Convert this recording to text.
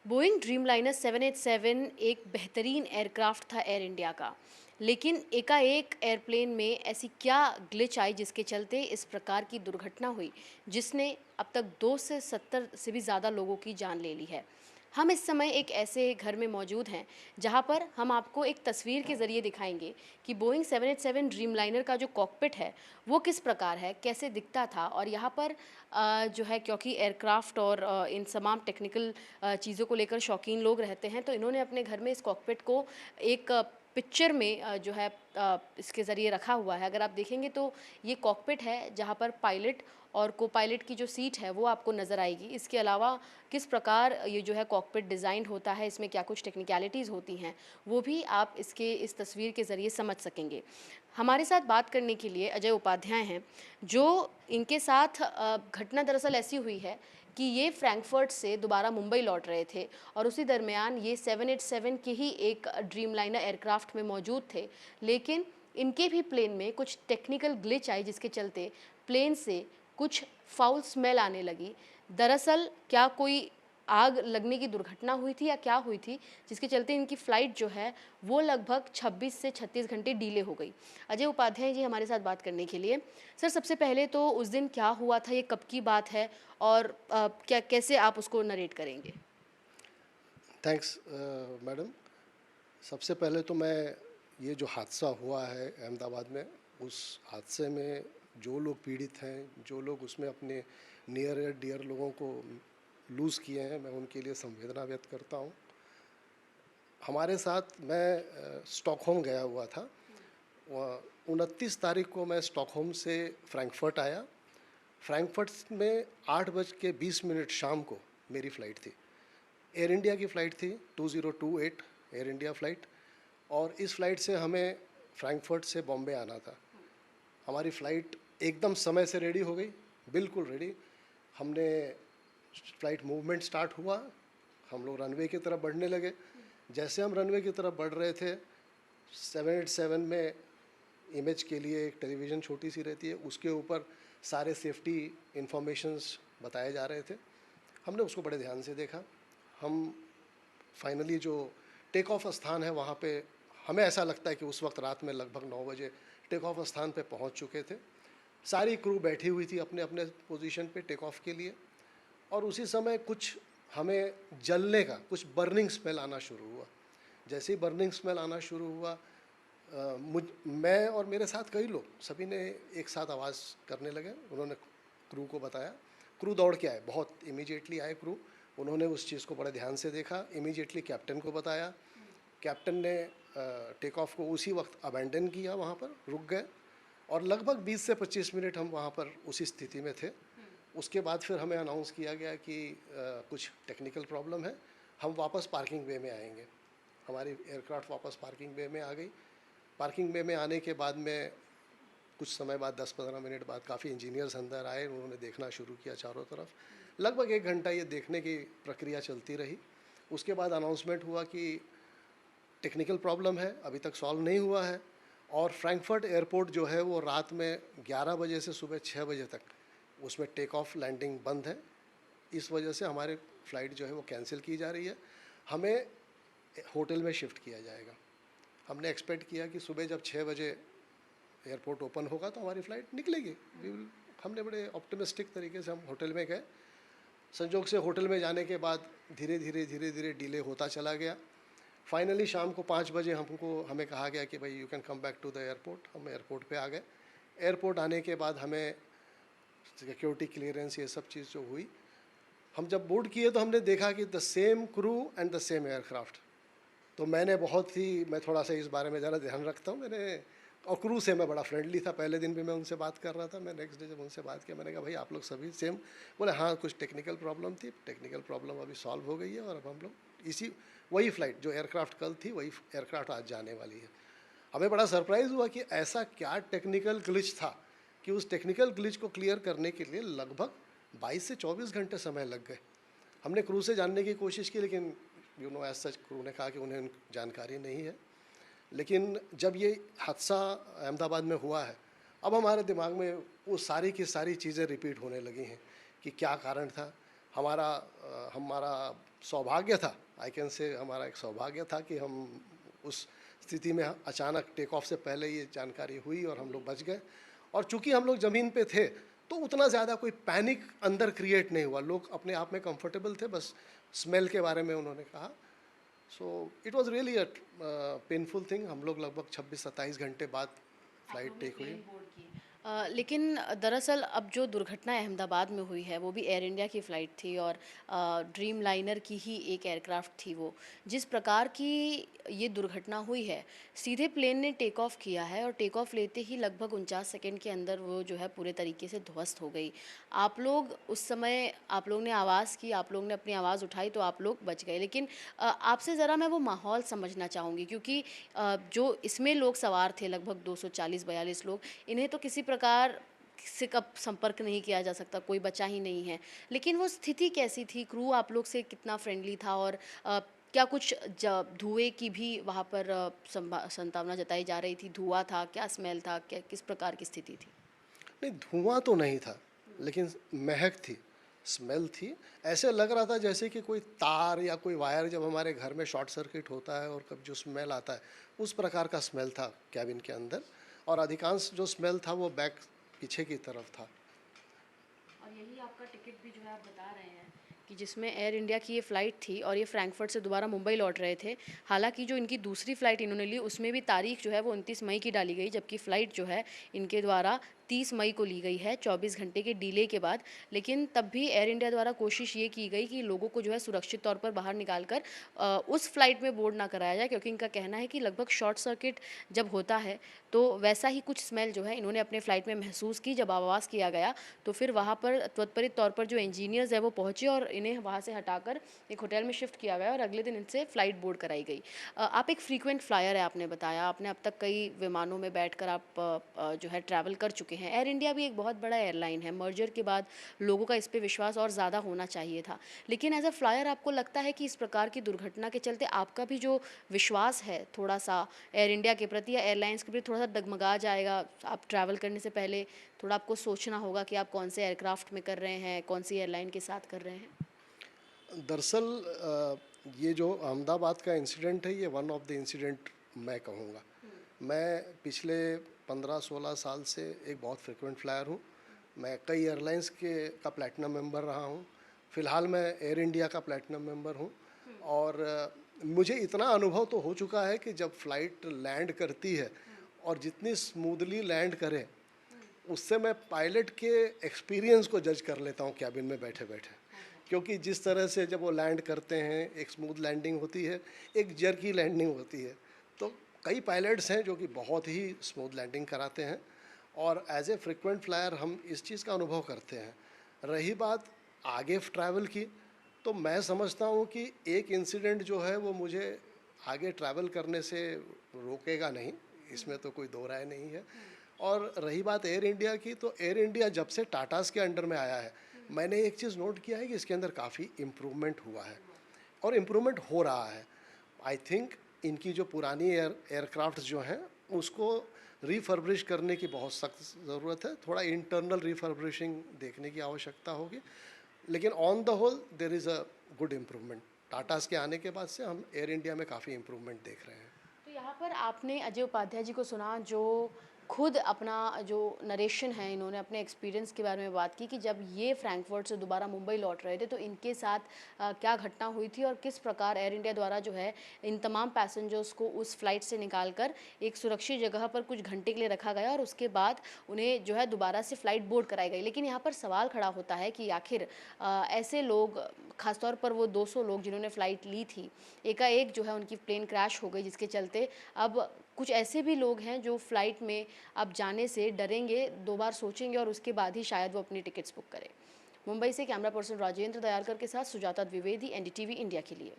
Boeing Dreamliner 787 एक बेहतरीन aircraft था एयर इंडिया का। लेकिन एकाएक एयरप्लेन में ऐसी क्या ग्लिच आई जिसके चलते इस प्रकार की दुर्घटना हुई, जिसने अब तक 2 से 70 से भी ज़्यादा लोगों की जान ले ली है। हम इस समय एक ऐसे घर में मौजूद हैं जहां पर हम आपको एक तस्वीर के ज़रिए दिखाएंगे कि बोइंग 787 ड्रीमलाइनर का जो कॉकपिट है वो किस प्रकार है, कैसे दिखता था। और यहाँ पर जो है, क्योंकि एयरक्राफ्ट और इन तमाम टेक्निकल चीज़ों को लेकर शौकीन लोग रहते हैं, तो इन्होंने अपने घर में इस कॉकपिट को एक पिक्चर में जो है इसके ज़रिए रखा हुआ है। अगर आप देखेंगे तो ये कॉकपिट है जहाँ पर पायलट और को पायलट की जो सीट है वो आपको नज़र आएगी। इसके अलावा किस प्रकार ये जो है कॉकपिट डिज़ाइन होता है, इसमें क्या कुछ टेक्निकलिटीज़ होती हैं, वो भी आप इसके इस तस्वीर के ज़रिए समझ सकेंगे। हमारे साथ बात करने के लिए अजय उपाध्याय हैं, जो इनके साथ घटना दरअसल ऐसी हुई है कि ये फ्रैंकफर्ट से दोबारा मुंबई लौट रहे थे और उसी दरमियान ये 787 के ही एक ड्रीमलाइनर एयरक्राफ्ट में मौजूद थे। लेकिन इनके भी प्लेन में कुछ टेक्निकल ग्लिच आई जिसके चलते प्लेन से कुछ फाउल स्मेल आने लगी। दरअसल क्या कोई आग लगने की दुर्घटना हुई थी या क्या हुई थी, जिसके चलते इनकी फ़्लाइट जो है वो लगभग 26 से 36 घंटे डिले हो गई। अजय उपाध्याय जी हमारे साथ बात करने के लिए। सर, सबसे पहले तो उस दिन क्या हुआ था, ये कब की बात है और क्या कैसे आप उसको नरेट करेंगे? Thanks madam. सबसे पहले तो मैं ये जो हादसा हुआ है अहमदाबाद में, उस हादसे में जो लोग पीड़ित हैं, जो लोग उसमें अपने नियर या डियर लोगों को लूज़ किए हैं, मैं उनके लिए संवेदना व्यक्त करता हूँ। हमारे साथ मैं स्टॉकहोम गया हुआ था। 29 तारीख को मैं स्टॉकहोम से फ्रैंकफर्ट आया। फ्रैंकफर्ट में 8:20 शाम को मेरी फ़्लाइट थी। एयर इंडिया की फ़्लाइट थी 2028 एयर इंडिया फ़्लाइट, और इस फ़्लाइट से हमें फ्रैंकफर्ट से बॉम्बे आना था। हमारी फ़्लाइट एकदम समय से रेडी हो गई, बिल्कुल रेडी। हमने फ़्लाइट मूवमेंट स्टार्ट हुआ, हम लोग रनवे की तरफ बढ़ने लगे। जैसे हम रनवे की तरफ बढ़ रहे थे, 787 में इमेज के लिए एक टेलीविज़न छोटी सी रहती है, उसके ऊपर सारे सेफ्टी इंफॉर्मेशंस बताए जा रहे थे। हमने उसको बड़े ध्यान से देखा। हम फाइनली जो टेक ऑफ स्थान है वहाँ पे, हमें ऐसा लगता है कि उस वक्त रात में लगभग 9 बजे टेक ऑफ स्थान पे पहुँच चुके थे। सारी क्रू बैठी हुई थी अपने अपने पोजीशन पे टेक ऑफ के लिए, और उसी समय कुछ हमें जलने का, कुछ बर्निंग स्मेल आना शुरू हुआ। जैसे ही बर्निंग स्मेल आना शुरू हुआ, मैं और मेरे साथ कई लोग, सभी ने एक साथ आवाज़ करने लगे। उन्होंने क्रू को बताया, क्रू दौड़ के आए, बहुत इमीडिएटली आए क्रू। उन्होंने उस चीज़ को बड़े ध्यान से देखा, इमीडिएटली कैप्टन को बताया। कैप्टन ने टेक ऑफ को उसी वक्त अबैंडन किया, वहाँ पर रुक गए, और लगभग 20 से 25 मिनट हम वहाँ पर उसी स्थिति में थे। उसके बाद फिर हमें अनाउंस किया गया कि कुछ टेक्निकल प्रॉब्लम है, हम वापस पार्किंग वे में आएंगे। हमारी एयरक्राफ्ट वापस पार्किंग वे में आ गई। पार्किंग वे में आने के बाद में कुछ समय बाद, 10-15 मिनट बाद, काफ़ी इंजीनियर्स अंदर आए। उन्होंने देखना शुरू किया चारों तरफ। लगभग 1 घंटा ये देखने की प्रक्रिया चलती रही। उसके बाद अनाउंसमेंट हुआ कि टेक्निकल प्रॉब्लम है, अभी तक सॉल्व नहीं हुआ है, और फ्रैंकफर्ट एयरपोर्ट जो है वो रात में 11 बजे से सुबह 6 बजे तक उसमें टेक ऑफ लैंडिंग बंद है। इस वजह से हमारी फ़्लाइट जो है वो कैंसिल की जा रही है, हमें होटल में शिफ्ट किया जाएगा। हमने एक्सपेक्ट किया कि सुबह जब 6 बजे एयरपोर्ट ओपन होगा तो हमारी फ़्लाइट निकलेगी। हमने बड़े ऑप्टिमिस्टिक तरीके से हम होटल में गए। संजोग से होटल में जाने के बाद धीरे धीरे डिले होता चला गया। फाइनली शाम को 5 बजे हमें कहा गया कि भाई you can come back to the airport. हम एयरपोर्ट पे आ गए। एयरपोर्ट आने के बाद हमें सिक्योरिटी क्लियरेंस, ये सब चीज़ जो हुई, हम जब बोर्ड किए तो हमने देखा कि the same crew and the same aircraft. तो मैं थोड़ा सा इस बारे में ज़्यादा ध्यान रखता हूँ। और क्रू से मैं बड़ा फ्रेंडली था, पहले दिन भी मैं उनसे बात कर रहा था। मैं नेक्स्ट डे जब उनसे बात किया, मैंने कहा भाई आप लोग सभी सेम? बोले हाँ, कुछ टेक्निकल प्रॉब्लम थी, टेक्निकल प्रॉब्लम अभी सॉल्व हो गई है, और अब हम लोग वही फ़्लाइट, जो एयरक्राफ्ट कल थी, वही एयरक्राफ्ट आज जाने वाली है। हमें बड़ा सरप्राइज़ हुआ कि ऐसा क्या टेक्निकल ग्लिच था कि उस टेक्निकल ग्लिच को क्लियर करने के लिए लगभग 22 से 24 घंटे समय लग गए। हमने क्रू से जानने की कोशिश की, लेकिन एज सच क्रू ने कहा कि उन्हें जानकारी नहीं है। लेकिन जब ये हादसा अहमदाबाद में हुआ है, अब हमारे दिमाग में वो सारी की सारी चीज़ें रिपीट होने लगी हैं कि क्या कारण था। हमारा सौभाग्य था, आई कैन से हमारा एक सौभाग्य था कि हम उस स्थिति में अचानक टेक ऑफ से पहले ये जानकारी हुई और हम लोग बच गए। और चूंकि हम लोग ज़मीन पे थे तो उतना ज़्यादा कोई पैनिक अंदर क्रिएट नहीं हुआ, लोग अपने आप में कंफर्टेबल थे, बस स्मेल के बारे में उन्होंने कहा। So it was really a painful thing. हम लोग लगभग 26-27 घंटे बाद आप फ्लाइट लोगों ने टेक हुई। प्लेन बोर्ड की। लेकिन दरअसल अब जो दुर्घटना अहमदाबाद में हुई है वो भी एयर इंडिया की फ़्लाइट थी और ड्रीम लाइनर की ही एक एयरक्राफ्ट थी वो। जिस प्रकार की ये दुर्घटना हुई है, सीधे प्लेन ने टेक ऑफ किया है और टेक ऑफ लेते ही लगभग 49 सेकंड के अंदर वो जो है पूरे तरीके से ध्वस्त हो गई। आप लोग उस समय आप लोग ने आवाज़ की, आप लोग ने अपनी आवाज़ उठाई तो आप लोग बच गए। लेकिन आपसे ज़रा मैं वो माहौल समझना चाहूँगी क्योंकि जो इसमें लोग सवार थे लगभग 240-42 लोग, इन्हें तो किसी प्रकार से कब संपर्क नहीं किया जा सकता, कोई बचा ही नहीं है। लेकिन वो स्थिति कैसी थी? क्रू आप लोग से कितना फ्रेंडली था और क्या कुछ धुएँ की भी वहाँ पर संभावना जताई जा रही थी? धुआँ था, क्या स्मेल था, क्या किस प्रकार की स्थिति थी? नहीं, धुआं तो नहीं था, लेकिन महक थी, स्मेल थी। ऐसे लग रहा था जैसे कि कोई तार या कोई वायर जब हमारे घर में शॉर्ट सर्किट होता है और कब जो स्मेल आता है, उस प्रकार का स्मेल था कैबिन के अंदर। और अधिकांश जो स्मेल था वो बैक पीछे की तरफ था। और यही आपका टिकट भी जो है आप बता रहे हैं कि जिसमें एयर इंडिया की ये फ़्लाइट थी और ये फ्रैंकफर्ट से दोबारा मुंबई लौट रहे थे। हालाँकि जो इनकी दूसरी फ़्लाइट इन्होंने ली उसमें भी तारीख जो है वो 29 मई की डाली गई, जबकि फ़्लाइट जो है इनके द्वारा 30 मई को ली गई है 24 घंटे के डिले के बाद। लेकिन तब भी एयर इंडिया द्वारा कोशिश ये की गई कि लोगों को जो है सुरक्षित तौर पर बाहर निकाल कर उस फ़्लाइट में बोर्ड ना कराया जाए, क्योंकि इनका कहना है कि लगभग शॉर्ट सर्किट जब होता है तो वैसा ही कुछ स्मेल जो है इन्होंने अपने फ़्लाइट में महसूस की। जब आवाज़ किया गया तो फिर वहाँ पर त्वरित तौर पर जो इंजीनियर्स हैं वो पहुँचे और इन्हें वहाँ से हटाकर एक होटल में शिफ्ट किया गया और अगले दिन इनसे फ़्लाइट बोर्ड कराई गई। आप एक फ्रीक्वेंट फ्लायर है, आपने बताया, आपने अब तक कई विमानों में बैठकर आप जो है ट्रैवल कर चुके हैं। एयर इंडिया भी एक बहुत बड़ा एयरलाइन है, मर्जर के बाद लोगों का इस पे विश्वास और ज़्यादा होना चाहिए था। लेकिन एज़ अ फ्लायर आपको लगता है कि इस प्रकार की दुर्घटना के चलते आपका भी जो विश्वास है थोड़ा-सा एयर इंडिया के प्रति या एयरलाइंस के प्रति थोड़ा-सा डगमगा जाएगा? आप ट्रैवल करने से पहले थोड़ा आपको सोचना होगा कि आप कौन से एयरक्राफ्ट में कर रहे हैं, कौन सी एयरलाइन के साथ कर रहे हैं? दरअसल ये जो अहमदाबाद का इंसिडेंट है, ये वन ऑफ द इंसिडेंट मैं कहूँगा। मैं पिछले 15-16 साल से एक बहुत फ्रिक्वेंट फ्लायर हूँ। मैं कई एयरलाइंस के का प्लैटिनम मेंबर रहा हूँ। फ़िलहाल मैं एयर इंडिया का प्लैटिनम मेंबर हूँ। और मुझे इतना अनुभव तो हो चुका है कि जब फ़्लाइट लैंड करती है और जितनी स्मूथली लैंड करे, उससे मैं पायलट के एक्सपीरियंस को जज कर लेता हूँ कैबिन में बैठे-बैठे। क्योंकि जिस तरह से जब वो लैंड करते हैं, एक स्मूथ लैंडिंग होती है, एक जर्की लैंडिंग होती है। तो कई पायलट्स हैं जो कि बहुत ही स्मूथ लैंडिंग कराते हैं और एज़ ए फ्रीक्वेंट फ्लायर हम इस चीज़ का अनुभव करते हैं। रही बात आगे ट्रैवल की, तो मैं समझता हूँ कि एक इंसिडेंट जो है वो मुझे आगे ट्रैवल करने से रोकेगा नहीं, इसमें तो कोई दो राय नहीं है। और रही बात एयर इंडिया की, तो एयर इंडिया जब से टाटाज़ के अंडर में आया है, मैंने एक चीज़ नोट किया है कि इसके अंदर काफ़ी इम्प्रूवमेंट हुआ है और इम्प्रूवमेंट हो रहा है। आई थिंक इनकी जो पुरानी एयरक्राफ्ट जो हैं उसको रिफर्बिश करने की बहुत सख्त ज़रूरत है, थोड़ा इंटरनल रिफर्बिशिंग देखने की आवश्यकता होगी। लेकिन on the whole there is a good improvement. Tatas के आने के बाद से हम एयर इंडिया में काफ़ी इम्प्रूवमेंट देख रहे हैं। तो यहाँ पर आपने अजय उपाध्याय जी को सुना, जो खुद अपना जो नरेशन है, इन्होंने अपने एक्सपीरियंस के बारे में बात की कि जब ये फ्रैंकफर्ट से दोबारा मुंबई लौट रहे थे तो इनके साथ क्या घटना हुई थी और किस प्रकार एयर इंडिया द्वारा जो है इन तमाम पैसेंजर्स को उस फ्लाइट से निकालकर एक सुरक्षित जगह पर कुछ घंटे के लिए रखा गया और उसके बाद उन्हें जो है दोबारा से फ्लाइट बोर्ड कराई गई। लेकिन यहाँ पर सवाल खड़ा होता है कि आखिर ऐसे लोग, खासतौर पर वो 200 लोग जिन्होंने फ़्लाइट ली थी, एकाएक जो है उनकी प्लेन क्रैश हो गई, जिसके चलते अब कुछ ऐसे भी लोग हैं जो फ़्लाइट में अब जाने से डरेंगे, 2 बार सोचेंगे और उसके बाद ही शायद वो अपनी टिकट्स बुक करें। मुंबई से कैमरा पर्सन राजेंद्र दयालकर के साथ सुजाता द्विवेदी, एनडीटीवी इंडिया के लिए।